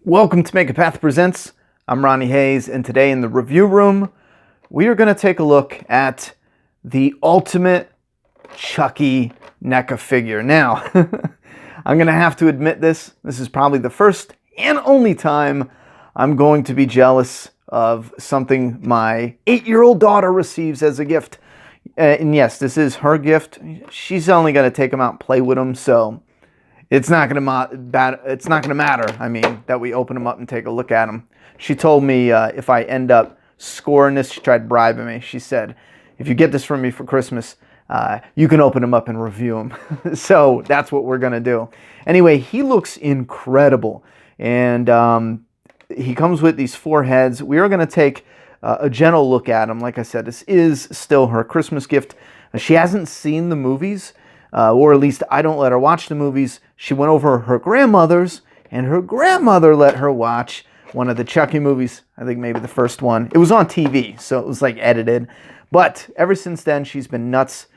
Welcome to Make a Path Presents. I'm Ronnie Hayes, and today in the review room, we are going to take a look at the ultimate Chucky NECA figure. Now, I'm going to have to admit this is probably the first and only time I'm going to be jealous of something my 8-year-old daughter receives as a gift. And yes, this is her gift. She's only going to take them out and play with them, so it's not going to matter, that we open them up and take a look at them. She told me if I end up scoring this, she tried bribing me. She said, if you get this from me for Christmas, you can open them up and review them. So that's what we're going to do. Anyway, he looks incredible. And he comes with these 4 heads. We are going to take a gentle look at him. Like I said, this is still her Christmas gift. She hasn't seen the movies. Or at least I don't let her watch the movies. She went over her grandmother's, and her grandmother let her watch one of the Chucky movies. I think maybe the first one. It was on TV, so it was like edited. But ever since then, she's been nuts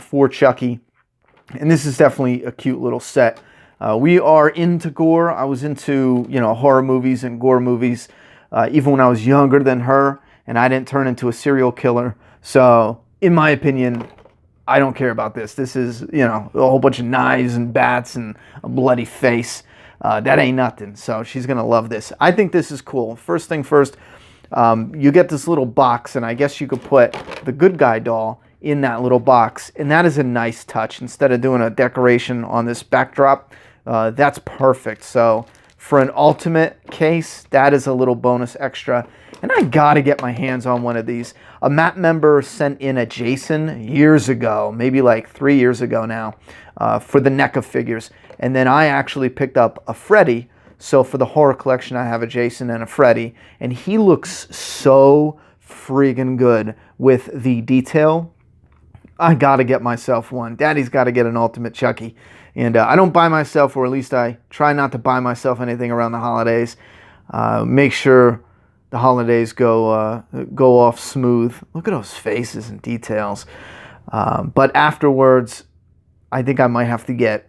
for Chucky. And this is definitely a cute little set. We are into gore. I was into, horror movies and gore movies, even when I was younger than her, and I didn't turn into a serial killer. So, in my opinion, I don't care about this. This is, a whole bunch of knives and bats and a bloody face. That ain't nothing. So she's going to love this. I think this is cool. First thing first, you get this little box, and I guess you could put the good guy doll in that little box. And that is a nice touch. Instead of doing a decoration on this backdrop, that's perfect. So for an ultimate case, that is a little bonus extra. And I got to get my hands on one of these. A MAP member sent in a Jason years ago, maybe like 3 years ago now, for the NECA figures. And then I actually picked up a Freddy. So for the horror collection, I have a Jason and a Freddy. And he looks so friggin' good with the detail. I got to get myself one. Daddy's got to get an ultimate Chucky. And I don't buy myself, or at least I try not to buy myself anything around the holidays. Make sure the holidays go off smooth. Look at those faces and details. But afterwards, I think I might have to get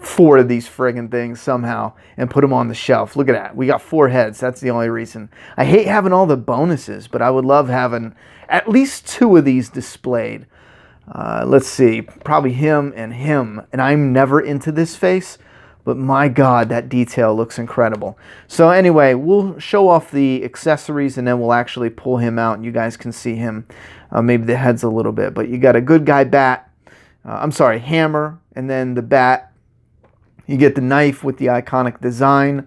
4 of these friggin' things somehow and put them on the shelf. Look at that. We got 4 heads. That's the only reason. I hate having all the bonuses, but I would love having at least 2 of these displayed. Let's see. Probably him. And I'm never into this face. But my God, that detail looks incredible. So anyway, we'll show off the accessories and then we'll actually pull him out and you guys can see him. Maybe the head's a little bit. But you got a good guy bat. Hammer. And then the bat. You get the knife with the iconic design.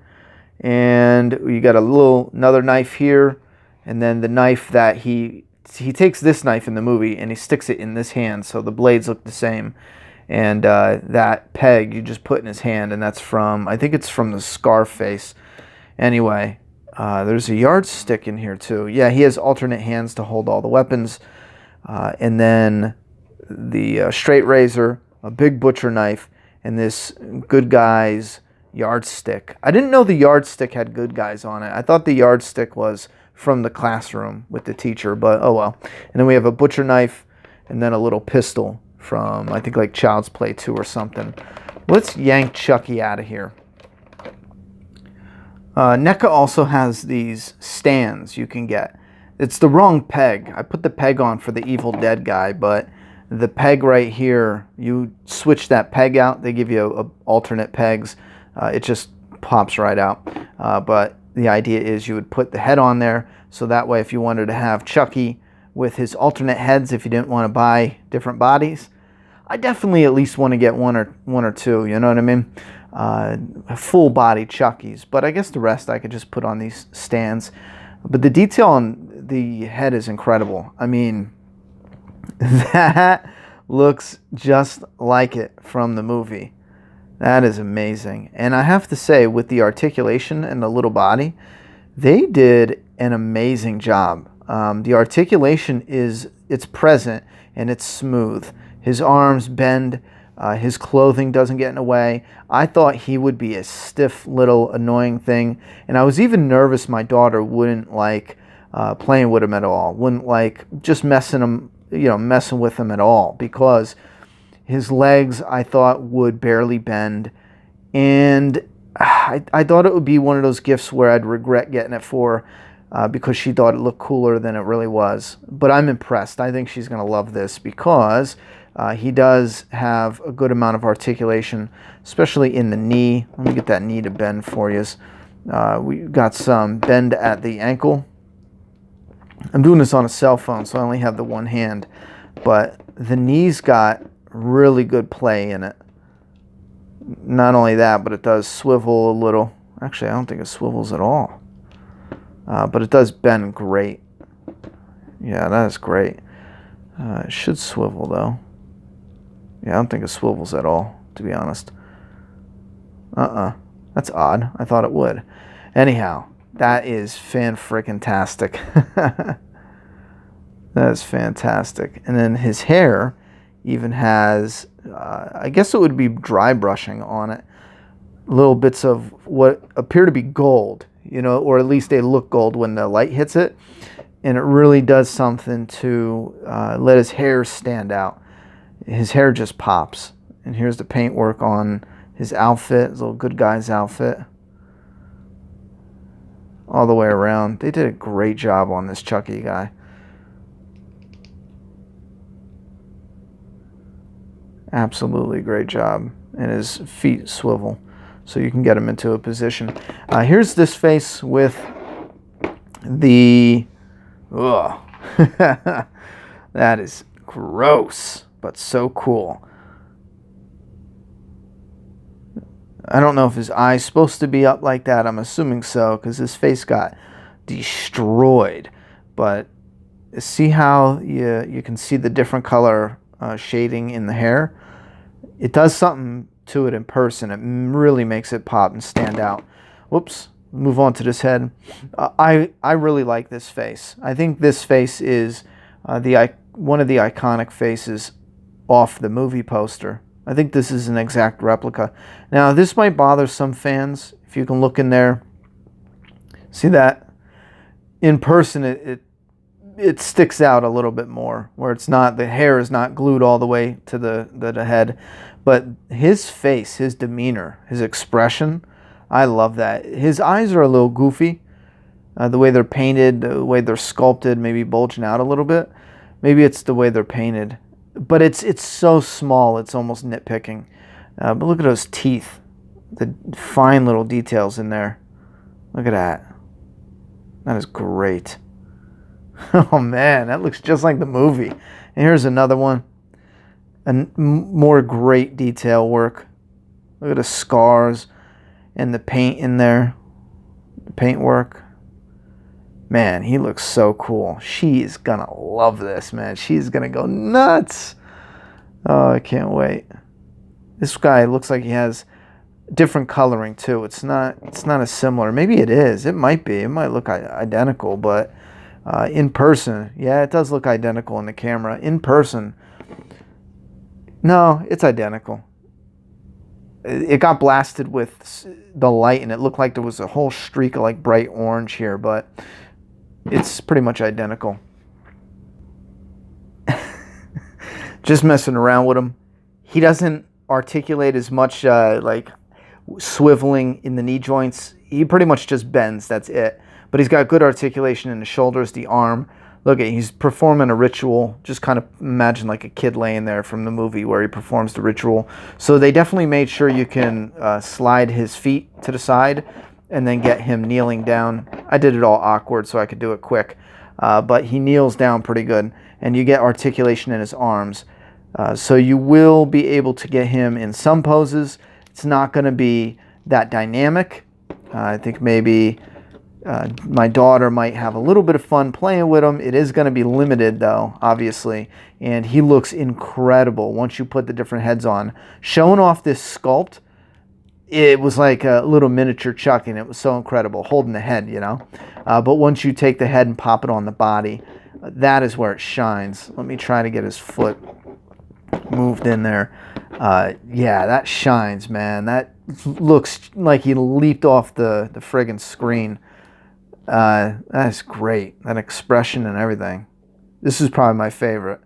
And you got another knife here. And then the knife that he takes this knife in the movie and he sticks it in this hand. So the blades look the same. And that peg you just put in his hand, and that's I think it's from the Scarface. Anyway, there's a yardstick in here too. Yeah, he has alternate hands to hold all the weapons. And then the straight razor, a big butcher knife, and this good guy's yardstick. I didn't know the yardstick had good guys on it. I thought the yardstick was from the classroom with the teacher, but oh well. And then we have a butcher knife and then a little pistol from, I think, like Child's Play 2 or something. Let's yank Chucky out of here. NECA also has these stands you can get. It's the wrong peg. I put the peg on for the Evil Dead guy, but the peg right here, you switch that peg out. They give you alternate pegs. It just pops right out. But the idea is you would put the head on there, so that way if you wanted to have Chucky with his alternate heads, if you didn't want to buy different bodies, I definitely at least want to get one or 2, you know what I mean? Full body Chuckies, but I guess the rest I could just put on these stands. But the detail on the head is incredible. That looks just like it from the movie. That is amazing. And I have to say, with the articulation and the little body, they did an amazing job. The articulation it's present and it's smooth. His arms bend. His clothing doesn't get in the way. I thought he would be a stiff little annoying thing. And I was even nervous my daughter wouldn't like playing with him at all. Wouldn't like just messing with him at all. Because his legs, I thought, would barely bend. And I thought it would be one of those gifts where I'd regret getting it for because she thought it looked cooler than it really was. But I'm impressed. I think she's going to love this because he does have a good amount of articulation, especially in the knee. Let me get that knee to bend for you. We got some bend at the ankle. I'm doing this on a cell phone, so I only have the one hand. But the knee's got really good play in it. Not only that, but it does swivel a little. Actually, I don't think it swivels at all. But it does bend great. Yeah, that is great. It should swivel, though. Yeah, I don't think it swivels at all, to be honest. That's odd. I thought it would. Anyhow, that is fan-frickin-tastic. That is fantastic. And then his hair even has, I guess it would be dry brushing on it. Little bits of what appear to be gold, you know, or at least they look gold when the light hits it. And it really does something to let his hair stand out. His hair just pops. And here's the paintwork on his outfit, his little good guy's outfit. All the way around. They did a great job on this Chucky guy. Absolutely great job. And his feet swivel so you can get him into a position. Here's this face with the... Ugh. That is gross, but so cool. I don't know if his eye's supposed to be up like that. I'm assuming so, because his face got destroyed. But see how you can see the different color shading in the hair? It does something to it in person. It really makes it pop and stand out. Whoops. Move on to this head. I really like this face. I think this face is one of the iconic faces off the movie poster. I think this is an exact replica. Now, this might bother some fans. If you can look in there, see that? In person, it sticks out a little bit more, where it's not, the hair is not glued all the way to the head. But his face, his demeanor, his expression, I love that. His eyes are a little goofy. The way they're painted, the way they're sculpted, maybe bulging out a little bit. Maybe it's the way they're painted. But it's so small, it's almost nitpicking. But look at those teeth. The fine little details in there. Look at that. That is great. Oh man, that looks just like the movie. And here's another one. And more great detail work. Look at the scars and the paint in there. The paint work. Man, he looks so cool. She's gonna love this, man. She's gonna go nuts. Oh, I can't wait. This guy looks like he has different coloring too. It's not as similar. Maybe it is. It might be. It might look identical, but in person, yeah, it does look identical in the camera. In person, no, it's identical. It got blasted with the light, and it looked like there was a whole streak of like bright orange here, but it's pretty much identical. Just messing around with him. He doesn't articulate as much like swiveling in the knee joints. He pretty much just bends, that's it. But he's got good articulation in the shoulders, the arm. Look, he's performing a ritual. Just kind of imagine like a kid laying there from the movie where he performs the ritual. So they definitely made sure you can slide his feet to the side and then get him kneeling down. I did it all awkward so I could do it quick. But he kneels down pretty good. And you get articulation in his arms. So you will be able to get him in some poses. It's not going to be that dynamic. I think maybe my daughter might have a little bit of fun playing with him. It is going to be limited though, obviously. And he looks incredible once you put the different heads on. Showing off this sculpt, it was like a little miniature Chucky, and it was so incredible, holding the head, you know. But once you take the head and pop it on the body, that is where it shines. Let me try to get his foot moved in there. Yeah, that shines, man. That looks like he leaped off the friggin' screen. That's great. That expression and everything. This is probably my favorite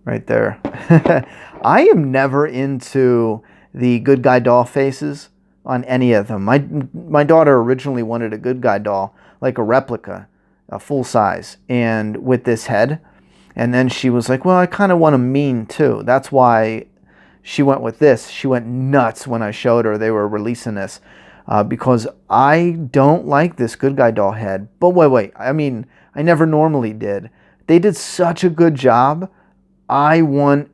right there. I am never into the good guy doll faces. on any of them. My daughter originally wanted a good guy doll, like a replica, a full size, and with this head. And then she was like, well, I kind of want a mean too. That's why she went with this. She went nuts when I showed her they were releasing this, because I don't like this good guy doll head. But wait, I mean, I never normally did. They did such a good job. I want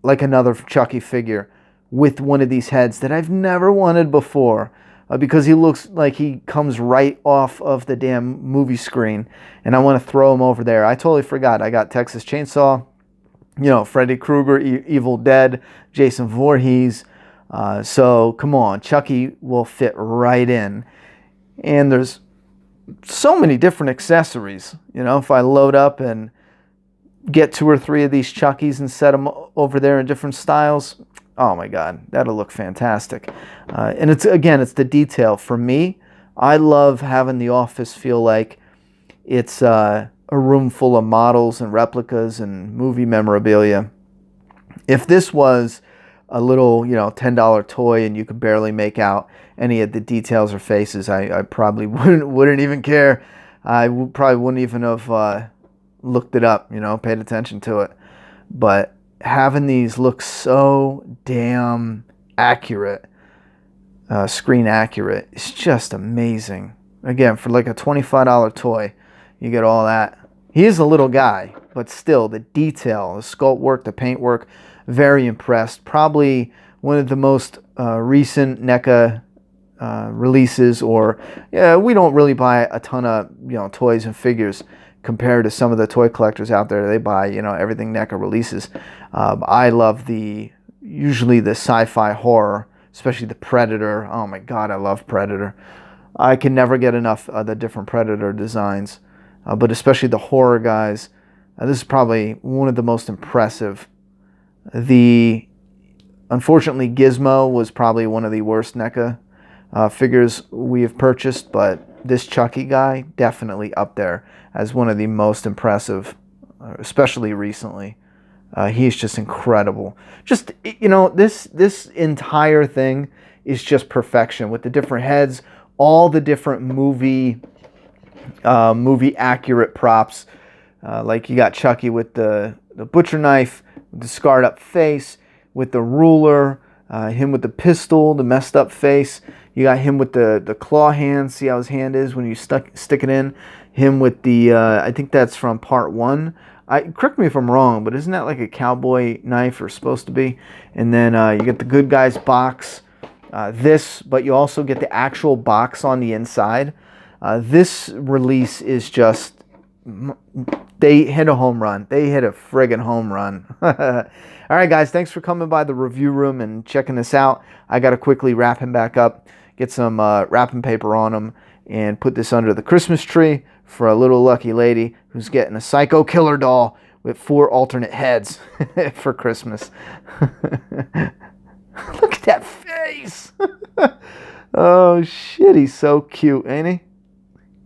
like another Chucky figure with one of these heads that I've never wanted before, because he looks like he comes right off of the damn movie screen, and I want to throw him over there. I totally forgot. I got Texas Chainsaw, you know, Freddy Krueger, Evil Dead, Jason Voorhees. So come on, Chucky will fit right in. And there's so many different accessories. You know, if I load up and get 2 or 3 of these Chuckies and set them over there in different styles, oh my God, that'll look fantastic. And it's the detail. For me, I love having the office feel like it's a room full of models and replicas and movie memorabilia. If this was a little, you know, $10 toy and you could barely make out any of the details or faces, I probably wouldn't even care. I probably wouldn't even have looked it up, you know, paid attention to it. But having these look so damn accurate, screen accurate, it's just amazing. Again, for like a $25 toy, you get all that. He is a little guy, but still, the detail, the sculpt work, the paint work, very impressed. Probably one of the most recent NECA releases, or yeah, we don't really buy a ton of, you know, toys and figures compared to some of the toy collectors out there. They buy, you know, everything NECA releases. I love usually the sci-fi horror, especially the Predator. Oh my God, I love Predator. I can never get enough of the different Predator designs, but especially the horror guys. This is probably one of the most impressive. Unfortunately, Gizmo was probably one of the worst NECA figures we have purchased, but this Chucky guy definitely up there as one of the most impressive, especially recently. He's just incredible. Just, you know, this entire thing is just perfection with the different heads, all the different movie accurate props. Like you got Chucky with the butcher knife, with the scarred up face, with the ruler, him with the pistol, the messed up face. You got him with the claw hand. See how his hand is when you stick it in. Him with the, I think that's from part 1. Correct me if I'm wrong, but isn't that like a cowboy knife, or supposed to be? And then you get the good guy's box. But you also get the actual box on the inside. This release is just, they hit a home run. They hit a friggin' home run. All right, guys, thanks for coming by the review room and checking this out. I got to quickly wrap him back up, get some wrapping paper on him, and put this under the Christmas tree for a little lucky lady who's getting a Psycho Killer doll with 4 alternate heads for Christmas. Look at that face. Oh, shit, he's so cute, ain't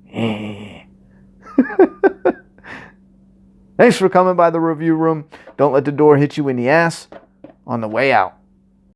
he? Thanks for coming by the review room. Don't let the door hit you in the ass on the way out.